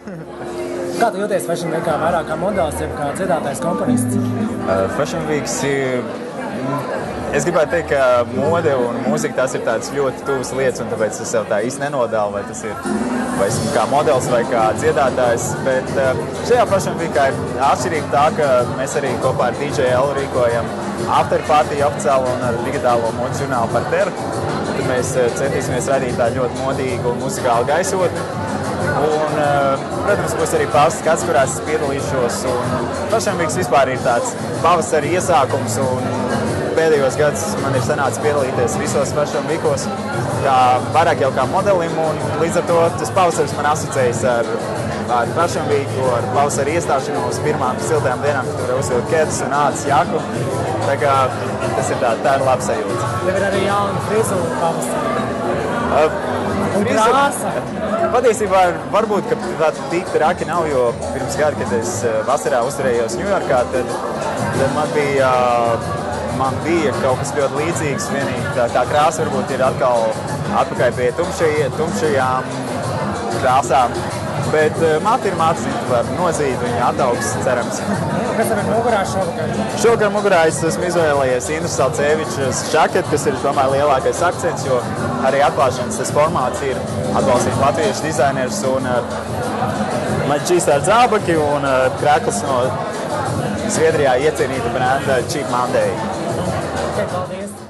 Kā tu jūties Fashion Weekā vairāk kā modelis, jeb kā dziedātājs komponists? Fashion Weeks ir... Es gribētu teikt, ka mode un mūzika tās ir tādas ļoti tuvas lietas, un tāpēc es sev tā īsti nenodālu, vai tas ir vai esmu kā modelis vai kā dziedātājs. Bet šajā Fashion Weekā ir atšķirīgi tā, ka mēs arī kopā ar DJ L rīkojam afterparty oficiālo un ar digitālo modes žurnālu Parterre. Tad mēs centīsimies radīt tā ļoti modīgu un muzikālu gaisotni. Un, protams, būs arī pauses skats, kurās es piedalīšos. Un Fashion Weeks vispār ir tāds pavasara iesākums. Un pēdējos gadus man ir sanācis piedalīties visos Fashion Weekos, vairāk jau kā modelim. Un līdz ar to tas pavasaris man asociējas ar Fashion Weeku, ar pavasara iestāšanos, pirmām siltajām dienām, kad tur uzvilkt kēdes un ādas jaku. Tā kā tas ir tā ir laba sajūta. Tev ir arī jauna frizūra pavasarī. Un krāsa. Patiesībā varbūt, ka tā tik traki nav, jo pirms gada, kad es vasarā uzturējos Ņujorkā, tad man bija kaut kas ļoti līdzīgs. Vienīgi tā krāsa varbūt ir atkal atpakaļ pie tumšajām krāsām. Bet mati ir mati, tu var nozīt, viņa ataugs, cerams. Kas tev ir mugurā šovakar? Šovakar mugurā es esmu izvēlējies Indras Salcevičas žaketi, kas ir, domāju, lielākais akcents, jo arī atklāšanas tas formāts ir atbalstīt latviešu dizainers un Maģistāra Zābaki un krekls no Zviedrijā iecienīta brenda Cheap Monday. Okay, paldies!